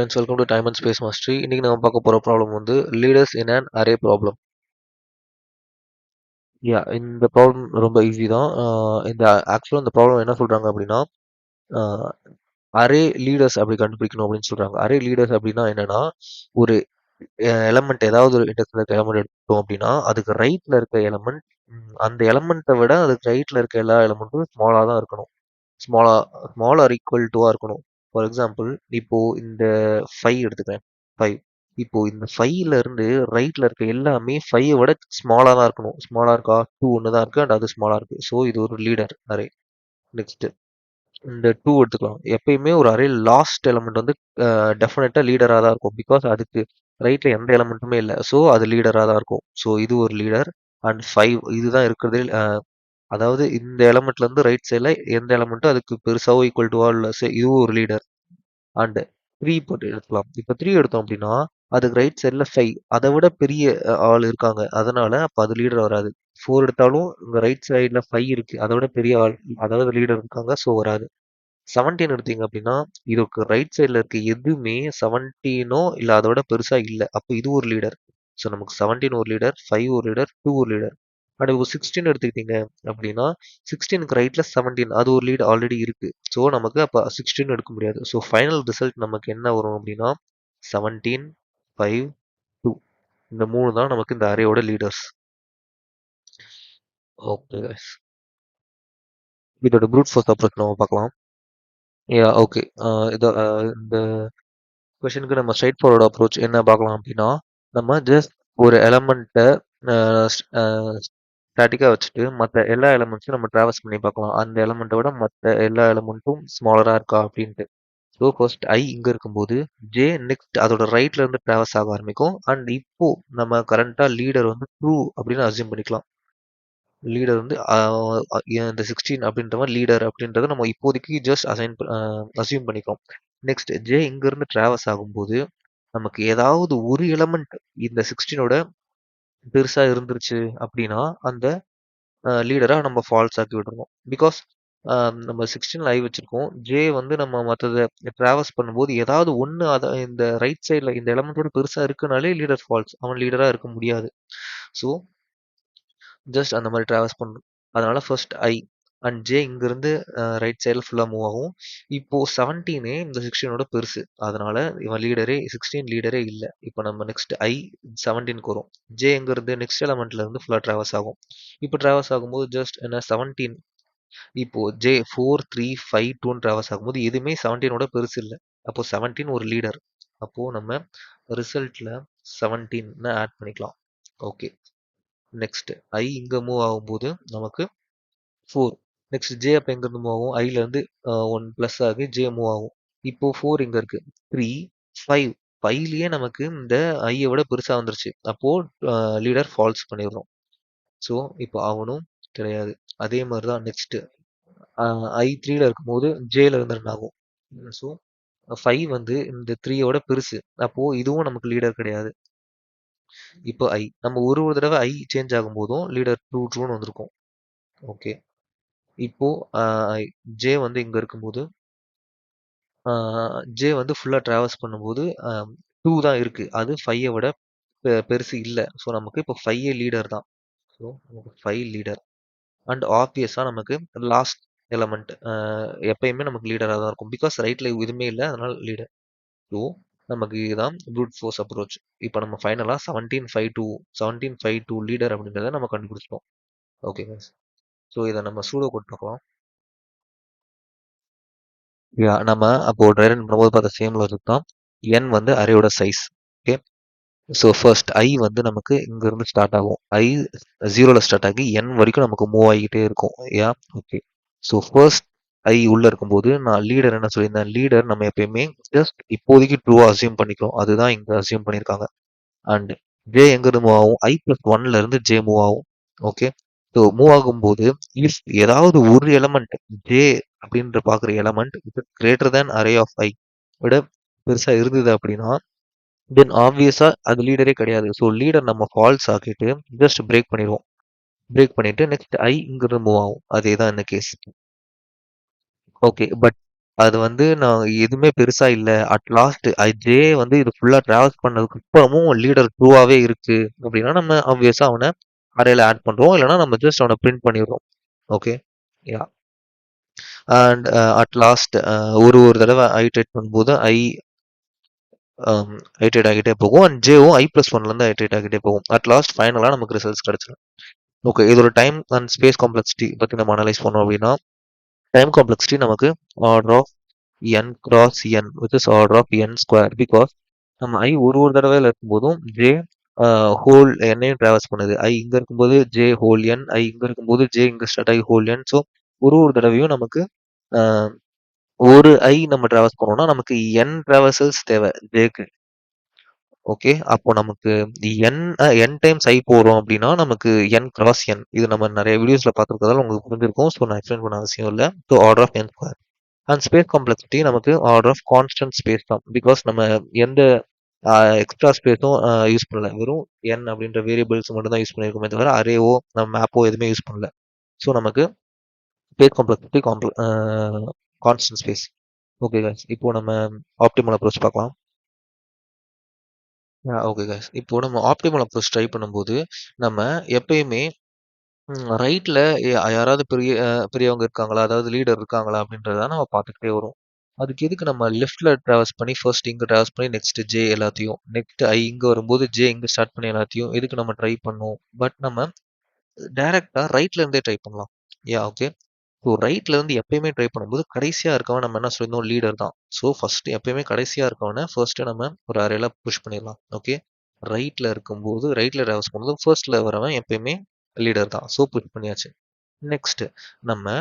Friends, welcome to time and space mastery. இன்னைக்கு நம்ம பார்க்க போற ப்ராப்ளம் வந்து leaders in an array problem. இந்த ப்ராப்ளம் ரொம்ப ஈஸி தான். இந்த ஆக்சுவலாக இந்த ப்ராப்ளம் என்ன சொல்றாங்க அப்படின்னா, அரே லீடர்ஸ் அப்படி கண்டுபிடிக்கணும் அப்படின்னு சொல்றாங்க. அரே லீடர்ஸ் அப்படின்னா என்னன்னா, ஒரு எலமெண்ட் ஏதாவது ஒரு இண்டெக்ஸ்ல இருக்க எலமெண்ட் எடுத்தோம் அப்படின்னா, அதுக்கு ரைட்ல இருக்க எலமெண்ட் அந்த எலமெண்ட்டை விட அதுக்கு ரைட்ல இருக்க எல்லா எலமெண்ட்டும் ஸ்மாலா தான் இருக்கணும். ஸ்மாலா ஸ்மால் ஆர் ஈக்குவல் டுவா இருக்கணும். ஃபார் எக்ஸாம்பிள், இப்போ இந்த 5 எடுத்துக்கிறேன். 5 இப்போ இந்த 5ல இருந்து ரைட்ல இருக்க எல்லாமே 5 விட ஸ்மாலா தான் இருக்கணும். ஸ்மாலா இருக்கா? 2 ஒன்று தான் இருக்கு அண்ட் அது ஸ்மாலா இருக்கு. ஸோ இது ஒரு லீடர் அரே. நெக்ஸ்ட் இந்த 2 எடுத்துக்கலாம். எப்பயுமே ஒரு அரே லாஸ்ட் எலமெண்ட் வந்து டெஃபினட்டா லீடரா தான் இருக்கும். பிகாஸ் அதுக்கு ரைட்ல எந்த எலமெண்ட்டுமே இல்லை. ஸோ அது லீடரா தான் இருக்கும். ஸோ இது ஒரு லீடர். அண்ட் 5 இதுதான் இருக்கிறதே. அதாவது இந்த எலமெண்ட்ல இருந்து ரைட் சைட்ல எந்த எலமெண்ட்டும் அதுக்கு பெருசாவோ ஈக்குவல் டுவா இல்லை. இதுவும் ஒரு லீடர். அண்ட் 3 போட்டு எடுக்கலாம். இப்போ 3 எடுத்தோம் அப்படின்னா அதுக்கு ரைட் சைடில் 5 அதை விட பெரிய ஆள் இருக்காங்க. அதனால அப்போ அது லீடர் வராது. 4 எடுத்தாலும் இங்கே ரைட் சைடில் 5 இருக்கு, அதை விட பெரிய ஆள் அதாவது லீடர் இருக்காங்க. ஸோ வராது. 17 எடுத்தீங்க அப்படின்னா இதுக்கு ரைட் சைடில் இருக்க எதுவுமே 17ஓ இல்லை அதை விட பெருசா இல்லை. அப்போ இது ஒரு லீடர். ஸோ நமக்கு 17 ஒரு லீடர், 5 ஒரு லீடர், 2 ஒரு லீடர். அண்ட் இப்போ 16 எடுத்துக்கிட்டீங்க அப்படின்னா 16க்கு ரைட்ல 17 அது ஒரு லீட் ஆல்ரெடி இருக்கு. ஸோ நமக்கு அப்போ 16 எடுக்க முடியாது. ஸோ ஃபைனல் ரிசல்ட் நமக்கு என்ன வரும் அப்படின்னா 17, 5, 2 இந்த 3 தான் நமக்கு இந்த அரேயோட லீடர்ஸ். ஓகே, இதோட ப்ரூட் ஃபோர்ஸ் அப்ரோச் நம்ம பார்க்கலாம். ஓகே. இந்த கொஷனுக்கு நம்ம ஸ்ட்ரைட் ஃபார்வர்ட் அப்ரோச் என்ன பார்க்கலாம் அப்படின்னா, நம்ம ஜஸ்ட் ஒரு எலமெண்ட்டை ஸ்டாட்டிக்காக வச்சுட்டு மற்ற எல்லா எலமெண்ட்ஸும் நம்ம ட்ராவல்ஸ் பண்ணி பார்க்கலாம். அந்த எலமெண்ட்டை விட மற்ற எல்லா எலமெண்ட்டும் ஸ்மாலராக இருக்கா அப்படின்ட்டு. ஸோ ஃபர்ஸ்ட் ஐ இங்கே இருக்கும்போது ஜே நெக்ஸ்ட் அதோட ரைட்ல இருந்து ட்ராவல்ஸ் ஆக ஆரம்பிக்கும். அண்ட் இப்போ நம்ம கரண்டா லீடர் வந்து 2 அப்படின்னு அசியூம் பண்ணிக்கலாம். லீடர் வந்து இந்த 16 அப்படின்ற மாதிரி லீடர் அப்படின்றத நம்ம இப்போதைக்கு ஜஸ்ட் அசியூம் பண்ணிக்கலாம். நெக்ஸ்ட் ஜே இங்கிருந்து ட்ராவல்ஸ் ஆகும்போது நமக்கு ஏதாவது ஒரு எலமெண்ட் இந்த 16ஓட பெருசா இருந்துருச்சு அப்படின்னா அந்த லீடரா நம்ம ஃபால்ஸ் ஆக்கி விட்டுருவோம். பிகாஸ் நம்ம 16 ஐ வச்சிருக்கோம். ஜே வந்து நம்ம மற்றதை டிராவல்ஸ் பண்ணும்போது ஏதாவது ஒன்று அதை இந்த ரைட் சைடில் இந்த எலமெண்ட்டோட பெருசா இருக்குனாலே லீடர் ஃபால்ஸ், அவன் லீடரா இருக்க முடியாது. ஸோ ஜஸ்ட் அந்த மாதிரி டிராவல்ஸ் பண்ணணும். அதனால ஃபர்ஸ்ட் ஐ அண்ட் ஜே இங்கிருந்து ரைட் சைடில் ஃபுல்லாக மூவ் ஆகும். இப்போ 17 இந்த 16ஓட பெருசு, அதனால இவன் லீடரே 16 லீடரே இல்லை. இப்போ நம்ம நெக்ஸ்ட் ஐ 17க்கு வரும். ஜே எங்கிருந்து நெக்ஸ்ட் எலமெண்ட்ல இருந்து ஃபுல்லாக டிராவல்ஸ் ஆகும். இப்போ டிராவல்ஸ் ஆகும்போது ஜஸ்ட் என்ன 17 இப்போ ஜே 4, 3, 5, 2 டிராவல்ஸ் ஆகும்போது எதுவுமே 17ஓட பெருசு இல்லை. அப்போ 17 ஒரு லீடர். அப்போ நம்ம ரிசல்ட்ல 17 ஆட் பண்ணிக்கலாம். ஓகே. நெக்ஸ்ட் ஐ இங்க மூவ் ஆகும்போது நமக்கு 4. நெக்ஸ்ட் ஜே அப்போ எங்கிருந்து மூவ் ஆகும்? ஐல இருந்து 1 பிளஸ் ஆகி ஜே மூவ் ஆகும். இப்போ 4 இங்க இருக்கு. 3, 5 5லயே நமக்கு இந்த ஐயை விட பெருசா வந்துருச்சு. அப்போ லீடர் ஃபால்ஸ் பண்ணிடுறோம். ஸோ இப்போ அவனும் கிடையாது. அதே மாதிரி தான் நெக்ஸ்ட் ஐ 3ல இருக்கும்போது ஜேல இருந்து ரன் ஆகும். ஸோ 5 வந்து இந்த 3யோட பெருசு. அப்போ இதுவும் நமக்கு லீடர் கிடையாது. இப்போ ஐ நம்ம ஒரு தடவை ஐ சேஞ்ச் ஆகும் போதும் லீடர் 2 ட்ரூன்னு வந்திருக்கும். ஓகே. இப்போ ஜே வந்து இங்க இருக்கும்போது ஜே வந்து ஃபுல்லா டிராவல்ஸ் பண்ணும்போது 2 தான் இருக்கு. அது 5 விட பெருசு இல்லை. ஸோ நமக்கு இப்போ 5 லீடர் தான். ஸோ நமக்கு 5 லீடர். அண்ட் ஆப்வியஸா நமக்கு லாஸ்ட் எலமெண்ட் எப்பயுமே நமக்கு லீடராக தான் இருக்கும். பிகாஸ் ரைட்ல எதுவுமே இல்லை, அதனால லீடர். ஸோ நமக்கு இதுதான் ப்ரூட் ஃபோர்ஸ் அப்ரோச். இப்போ நம்ம ஃபைனலாக 17, 5, 2 லீடர் அப்படின்றத நம்ம கண்டுபிடிச்சிட்டோம். Okay guys. ஸோ இதை நம்ம சூடோ கோட் பார்க்கலாம். நம்ம அப்போ ட்ரைரன் பண்ணும்போது பார்த்த சேம் லாஜிக் தான். n வந்து அரேயோட size. Okay. So first i வந்து நமக்கு இங்கிருந்து ஸ்டார்ட் ஆகும். ஐ 0ல ஸ்டார்ட் ஆகி n வரைக்கும் நமக்கு மூவ் ஆகிக்கிட்டே இருக்கும். ஓகே. ஸோ ஃபர்ஸ்ட் ஐ உள்ள இருக்கும்போது நான் லீடர் என்ன சொல்லியிருந்தேன்? லீடர் நம்ம எப்பயுமே ஜஸ்ட் இப்போதைக்கு ட்ரூவா அசியூம் பண்ணிக்கிறோம். அதுதான் இங்க அசியூம் பண்ணியிருக்காங்க. அண்ட் ஜே எங்கிருந்து மூவ் ஆகும்? ஐ பிளஸ் 1ல இருந்து ஜே மூவ் ஆகும். ஓகே. ஸோ மூவ் ஆகும்போது இஃப் ஏதாவது ஒரு எலமெண்ட் ஜே அப்படின்ற பார்க்குற element greater than array of i விட பெருசா இருந்தது அப்படின்னா தென் ஆப்வியஸா அது லீடரே கிடையாது. ஸோ லீடர் நம்ம ஃபால்ஸ் ஆக்கிட்டு ஜஸ்ட் பிரேக் பண்ணிடுவோம். பிரேக் பண்ணிட்டு நெக்ஸ்ட் ஐ இங்கிருந்து மூவ் ஆகும். அதே தான் இந்த கேஸ். ஓகே. பட் அது வந்து நான் எதுவுமே பெருசா இல்ல. அட் லாஸ்ட் ஜே வந்து இது ஃபுல்லா டிராவல்ஸ் பண்ணதுக்கு அப்புறமும் லீடர் 2ஆவே இருக்கு அப்படின்னா, நம்ம ஆப்வியஸா அவன அரேல ஆட் பண்றோம். இல்லன்னா நம்ம ஜஸ்ட் அவன பிரிண்ட் பண்ணிடுறோம். Okay. Yeah! And at last ஒரு தடவ ஐட்ரேட் பண்ணும்போது ஐட்ரேட் ஆகிட்டே போகும். அண்ட் ஜேவும் I+1லேருந்து ஐட்ரேட் ஆகிட்டே போகும். அட் லாஸ்ட் ஃபைனலா நமக்கு ரிசல்ட்ஸ் கிடைச்சிரும். ஓகே. இதோட டைம் அண்ட் ஸ்பேஸ் காம்ப்ளெக்சிட்டி பத்தி நம்ம அனலைஸ் பண்ணோம் அப்படின்னா, டைம் காம்ப்ளெக்சிட்டி நமக்கு order of n cross n which is order of n square. Because நம்ம ஒரு தடவையில இருக்கும்போதும் ஜே ஹோல் என்னையும் டிராவல்ஸ் பண்ணுது. இங்க இருக்கும்போது ஜே ஹோல் n, இங்க இருக்கும்போது ஜே இங்க ஸ்டார்ட் ஆகி ஹோல் n. ஸோ ஒரு தடவையும் நமக்கு அஹ், ஒரு நம்ம டிராவல்ஸ் பண்ணோம்னா நமக்கு n டிராவல்சல்ஸ் தேவை ஜேக்கு. ஓகே. அப்போ நமக்கு n டைம்ஸ் போறோம் அப்படின்னா நமக்கு n கிராஸ் n. இது நம்ம நிறைய வீடியோஸ்ல பார்த்துருக்கதால உங்களுக்கு புரிஞ்சிருக்கும். ஸோ நான் எக்ஸ்பிளைன் பண்ண அவசியம் இல்லை. So order of n square. And space complexity நமக்கு ஆர்டர் ஆஃப் கான்ஸ்டன்ட் ஸ்பேஸ் தான். பிகாஸ் நம்ம எந்த எக்ஸ்ட்ரா ஸ்பேஸும் யூஸ் பண்ணல. வெறும் n அப்படின்ற வேரியபிள்ஸ் மட்டும் தான் யூஸ் பண்ணியிருக்கோமே தவிர அரேவோ நம்ம மேப்போ எதுவுமே யூஸ் பண்ணல. ஸோ நமக்கு space complexity constant space. Okay guys. இப்போ நம்ம ஆப்டிமல் அப்ரோச் பார்க்கலாம். Okay guys. இப்போ நம்ம ஆப்டிமல் அப்ரோச் ட்ரை பண்ணும்போது நம்ம எப்பயுமே ரைட்ல யாராவது பெரியவங்க இருக்காங்களா? அதாவது லீடர் இருக்காங்களா? அப்படின்றத நம்ம பார்த்துக்கிட்டே வரோம். அதுக்கு எதுக்கு நம்ம லெஃப்ட்ல டிராவர்ஸ் பண்ணி ஃபர்ஸ்ட் இங்க டிராவர்ஸ் பண்ணி நெக்ஸ்ட் ஜே எல்லாத்தையும், நெக்ஸ்ட் இங்க வரும்போது ஜே இங்க ஸ்டார்ட் பண்ணி எல்லாத்தையும் எதுக்கு நம்ம ட்ரை பண்ணோம்? பட் நம்ம டைரக்ட்டா ரைட்ல இருந்தே ட்ரை பண்ணலாம். ஓகே. ஸோ ரைட்ல இருந்து எப்பயுமே ட்ரை பண்ணும்போது கடைசியா இருக்கவன் நம்ம என்ன சொல்லியிருந்தோம் லீடர் தான். ஸோ ஃபர்ஸ்ட் எப்பயுமே கடைசியா இருக்கவன ஃபர்ஸ்ட் நம்ம ஒரு அரேல புஷ் பண்ணிடலாம். ஓகே. ரைட்ல இருக்கும்போது ரைட்ல டிராவர்ஸ் பண்ணும்போது ஃபர்ஸ்ட்ல வரவன் எப்பயுமே லீடர் தான். ஸோ புஷ் பண்ணியாச்சு. நெக்ஸ்ட் நம்ம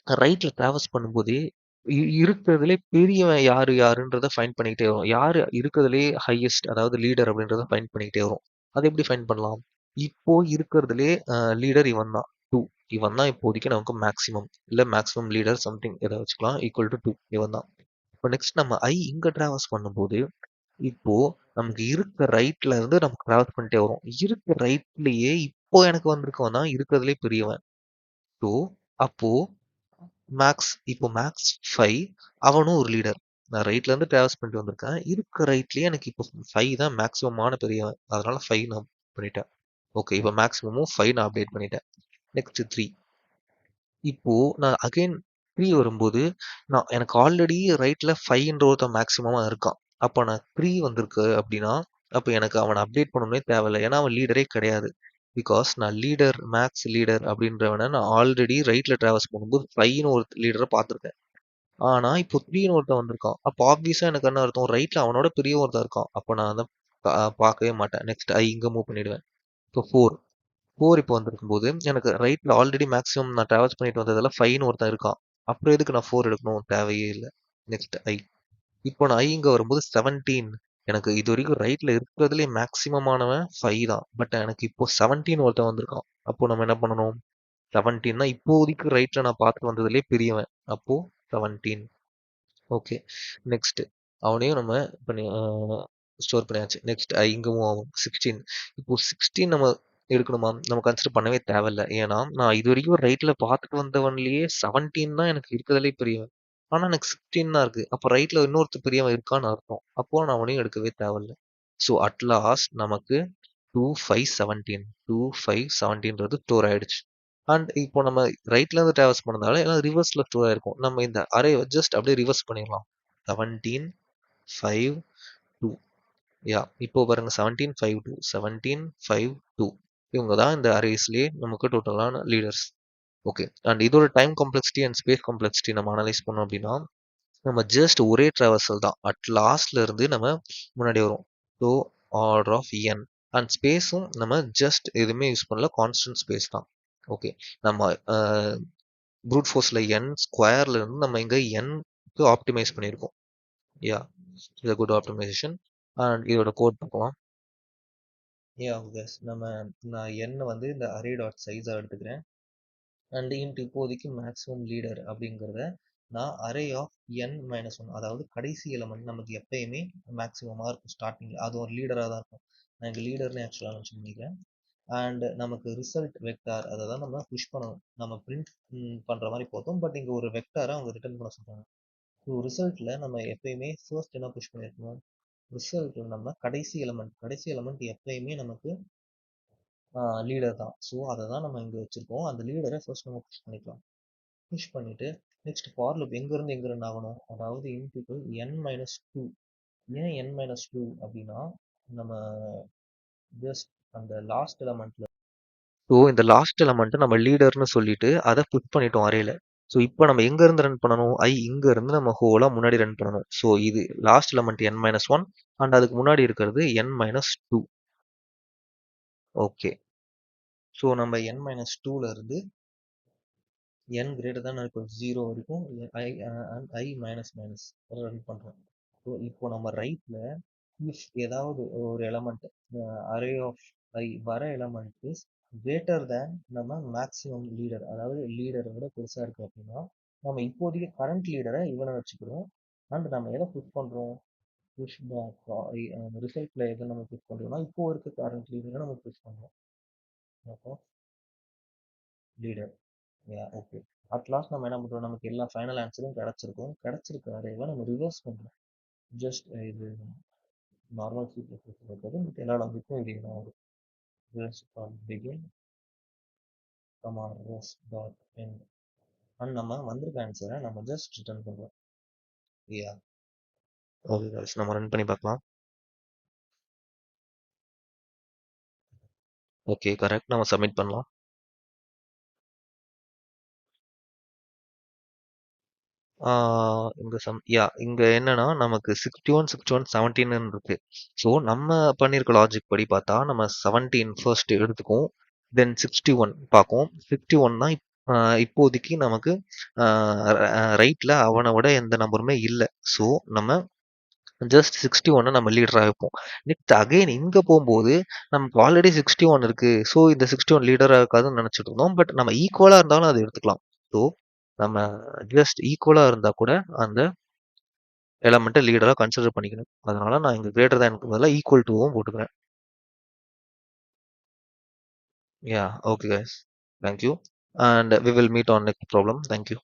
ரைட்ல டிராவர்ஸ் பண்ணும்போதே இருக்கிறதுலே பெரியவன் யாருன்றத ஃபைண்ட் பண்ணிக்கிட்டே வரும். யாரு இருக்கிறதுலே ஹையஸ்ட் அதாவது லீடர் அப்படின்றத ஃபைண்ட் பண்ணிக்கிட்டே வரும். அது எப்படி ஃபைண்ட் பண்ணலாம்? இப்போ இருக்கிறதுலே லீடர் இவன் தான் 2. இவன் தான் இப்போதைக்கு நமக்கு மேக்ஸிமம். இல்ல மேக்ஸிமம் லீடர் சம்திங் எத வச்சுக்கலாம். ஈக்குவல் டு 2 இவன் தான். இப்போ நெக்ஸ்ட் நம்ம இங்க டிராவர்ஸ் பண்ணும்போது இப்போ நமக்கு இருக்க ரைட்ல இருந்து நம்ம டிராவல் பண்ணிட்டே வரோம். இருக்க ரைட்லயே இப்போ எனக்கு வந்திருக்கவன் தான் இருக்கிறதுலே பெரியவன். ஸோ அப்போ இப்போ மேக்ஸ் 5 அவனும் ஒரு லீடர். நான் ரைட்ல இருந்து டிராவல்ஸ் பண்ணிட்டு வந்திருக்கேன். இருக்க ரைட்லயே எனக்கு இப்போ 5 தான் மேக்ஸிமமான பெரியவன். அதனால 5 நான் பண்ணிட்டேன். ஓகே. இப்போ மேக்ஸிமமும் 5 நான் அப்டேட் பண்ணிட்டேன். நெக்ஸ்ட் 3. இப்போ நான் அகைன் 3 வரும்போது எனக்கு ஆல்ரெடி ரைட்ல 5ன்ற ஒருத்தன் மேக்ஸிமமா இருக்கான். அப்போ நான் 3 வந்திருக்கு அப்படின்னா, அப்போ எனக்கு அவனை அப்டேட் பண்ணணும்னே தேவையில்ல. ஏன்னா அவன் லீடரே கிடையாது. பிகாஸ் நான் லீடர் மேக்ஸ் லீடர் அப்படின்றவனை நான் ஆல்ரெடி ரைட்ல டிராவல்ஸ் பண்ணும்போது 5ன்னு ஒரு லீடரை பார்த்துருக்கேன். ஆனா, இப்போ 3ன்னு ஒருத்தன் வந்திருக்கான். அப்போ ஆப்வியஸா எனக்கு என்ன அர்த்தம்? ரைட்ல அவனோட பெரிய ஒருத்தன் இருக்கான். அப்போ நான் அத பார்க்கவே மாட்டேன். நெக்ஸ்ட் இங்க மூவ் பண்ணிடுவேன். இப்போ 4 இப்போ வந்திருக்கும்போது, எனக்கு ரைட்ல ஆல்ரெடி மேக்ஸிமம் நான் டிராவல்ஸ் பண்ணிட்டு வந்ததுல 5ன்னு ஒருத்தன் இருக்கான். அப்புறம் எதுக்கு நான் 4 எடுக்கணும்? தேவையே இல்ல. நெக்ஸ்ட் இப்போ நான் இங்க வரும்போது 17. எனக்கு இதுவரைக்கும் ரைட்ல இருக்கிறதுலயே மேக்ஸிமம் ஆனவன் 5 தான். பட் எனக்கு இப்போ 17 ஒருத்தன் வந்திருக்கான். அப்போ நம்ம என்ன பண்ணணும்? 17 தான் இப்போதைக்கு ரைட்ல நான் பார்த்துட்டு வந்ததுலயே பெரியவன். அப்போ 17. ஓகே. நெக்ஸ்ட் அவனையும் நம்ம பண்ணி ஸ்டோர் பண்ணியாச்சு. நெக்ஸ்ட் இங்க மூவ் ஆகும். 16. இப்போ 16 நம்ம எடுக்கணுமா? நம்ம கன்சிடர் பண்ணவே தேவையில்ல. ஏன்னா, நான் இதுவரைக்கும் ரைட்ல பார்த்துட்டு வந்தவன்லயே 17 தான் எனக்கு இருக்கிறதுலயே பெரியவன். ஆனா எனக்கு 16 தான் இருக்கு. அப்ப ரைட்ல இன்னொருத்தன் பெரியவன் இருக்கான்னு அர்த்தம். அப்போ நான் அவனையும் எடுக்கவே தேவையில்ல. ஸோ அட் லாஸ்ட் நமக்கு 2, 5, 17. 2, 5, 17ன்றது ஸ்டோர் ஆயிடுச்சு. அண்ட் இப்போ நம்ம ரைட்ல இருந்து டிராவல்ஸ் பண்ணதால எல்லாம் ரிவர்ஸ்ல ஸ்டோர் ஆயிருக்கும். நம்ம இந்த அரே ஜஸ்ட் அப்படியே ரிவர்ஸ் பண்ணிடலாம். 17, 5, 2. இப்போ பாருங்க 17, 5, 2. 17, 5, 2. இவங்க தான் இந்த அரேஸ்லயே நமக்கு டோட்டலான லீடர்ஸ். ஓகே. அண்ட் இதோட time complexity and space complexity நம்ம அனலைஸ் பண்ணோம் அப்படின்னா நம்ம ஜஸ்ட் ஒரே டிராவர்சல் தான். அட் லாஸ்ட்ல இருந்து நம்ம முன்னாடி வரும். So order of n and ஸ்பேஸும் நம்ம ஜஸ்ட் எதுவுமே யூஸ் பண்ணல. கான்ஸ்டன்ட் ஸ்பேஸ் தான். ஓகே. நம்ம ப்ரூட் ஃபோர்ஸ்ல என் ஸ்கொயர்ல இருந்து நம்ம இங்க என்க்கு ஆப்டிமைஸ் பண்ணியிருக்கோம். யா இது குட் ஆப்டிமைசேஷன். அண்ட் இதோட கோட் பார்க்கலாம். நான் என் வந்து இந்த அரே டாட் சைஸா எடுத்துக்கிறேன். அண்ட் இன்ட்டு இப்போதைக்கு மேக்ஸிமம் லீடர் அப்படிங்கிறத நான் அரே ஆஃப் n-1 அதாவது கடைசி எலமெண்ட் நமக்கு எப்பயுமே மேக்ஸிமமாக இருக்கும் ஸ்டார்டிங்கில். அது ஒரு லீடராக தான் இருக்கும். நான் இங்கே லீடர்னு ஆக்சுவலாக மென்ஷன் பண்ணிக்கிறேன். அண்ட் நமக்கு ரிசல்ட் வெக்டார் அதை தான் நம்ம புஷ் பண்ணணும். நம்ம பிரிண்ட் பண்ணுற மாதிரி போதும். பட் இங்கே ஒரு வெக்டாரை அவங்க ரிட்டர்ன் பண்ண சொல்கிறாங்க. ஸோ ரிசல்ட்ல நம்ம எப்பயுமே ஃபர்ஸ்ட் என்ன புஷ் பண்ணியிருக்கணும், ரிசல்ட்ல நம்ம கடைசி எலமெண்ட் எப்பயுமே நமக்கு லீடர் தான். ஸோ அதை தான் நம்ம இங்கே வச்சிருக்கோம். அந்த லீடரை ஃபர்ஸ்ட் நம்ம புஷ் பண்ணிக்கலாம். புஷ் பண்ணிட்டு நெக்ஸ்ட் ஃபார் லூப் எங்கேருந்து எங்கே ரன் ஆகணும், அதாவது இன்டிக்கு n-2. ஏன் n-2 அப்படின்னா நம்ம ஜஸ்ட் அந்த லாஸ்ட் எலமெண்ட்ல, ஸோ இந்த லாஸ்ட் எலமெண்ட் நம்ம லீடர்னு சொல்லிட்டு அதை புஷ் பண்ணிட்டோம் அரேல. ஸோ இப்போ நம்ம எங்க இருந்து ரன் பண்ணணும், இங்க இருந்து நம்ம ஹோலா முன்னாடி ரன் பண்ணணும். ஸோ இது லாஸ்ட் எலமெண்ட் n-1 அண்ட் அதுக்கு முன்னாடி இருக்கிறது n-2. ஓகே, ஸோ நம்ம n-2ல இருந்து n greater than or equal to 0 வரைக்கும் i மைனஸ் ரன் பண்றோம். ஸோ இப்போ நம்ம ரைட்ல இஃப் ஏதாவது ஒரு எலமெண்ட் அரே ஆஃப் ஐ வர எலமெண்ட் இஸ் கிரேட்டர் தேன் நம்ம மேக்ஸிமம் லீடர், அதாவது லீடரை விட பெருசா இருக்கு அப்படின்னா நம்ம இப்போதைக்கு கரண்ட் லீடரை இவனை வச்சுக்கிறோம். அண்ட் நம்ம எதை புஷ் பண்றோம், புஷ் பேக் ரிசல்ட்ல எதை நம்ம புஷ் பண்றோம்னா இப்போ இருக்க கரண்ட் லீடரை நம்ம புஷ் பண்றோம். அப்போ லீடர், ஓகே. அட் லாஸ்ட் நம்ம என்ன பண்றோம், நமக்கு எல்லா ஃபைனல் ஆன்சரும் கிடைச்சிருக்க அரேவை நம்ம ரிவர்ஸ் பண்றோம். ஜஸ்ட் இது நார்மல் சி ப்ளஸ் ப்ளஸ் இருக்கிறது, மற்ற எல்லா லாஜிக்கும் இது என்ன ஆகும், reverse dot begin comma reverse dot end. And நம்ம வந்திருக்க ஆன்சரை நம்ம ஜஸ்ட் ரிட்டர்ன் பண்றோம். யா ஓகே गाइस, நம்ம ரன் பண்ணி பார்க்கலாம். ஓகே கரெக்ட், நம்ம சப்மிட் பண்ணலாம். இங்க என்னன்னா நமக்கு 61 61 17 இருக்கு. ஸோ நம்ம பண்ணியிருக்க லாஜிக் படி பார்த்தா நம்ம 17 ஃபர்ஸ்ட் எடுத்துக்கும், தென் 61 பார்க்கும். 61 தான் இப்போதைக்கு நமக்கு ரைட்ல அவனை விட எந்த நம்பருமே இல்லை. ஸோ நம்ம ஜஸ்ட் 61 நம்ம லீடராக வைப்போம். நெக்ஸ்ட் அகைன் இங்க போகும்போது நமக்கு ஆல்ரெடி 61 இருக்கு. ஸோ இந்த 61 லீடராக இருக்காதுன்னு நினைச்சிட்டு இருந்தோம். பட் நம்ம ஈக்குவலா இருந்தாலும் அதை எடுத்துக்கலாம். ஸோ நம்ம ஜஸ்ட் ஈக்குவலா இருந்தா கூட அந்த எலமெண்ட்டை லீடரா கன்சிடர் பண்ணிக்கணும். அதனால நான் இங்க கிரேட்டர் தேனுக்கு பதிலா ஈக்குவல் டுவும் போட்டுக்கிறேன். Okay guys, thank you and we will meet on next problem. Thank you.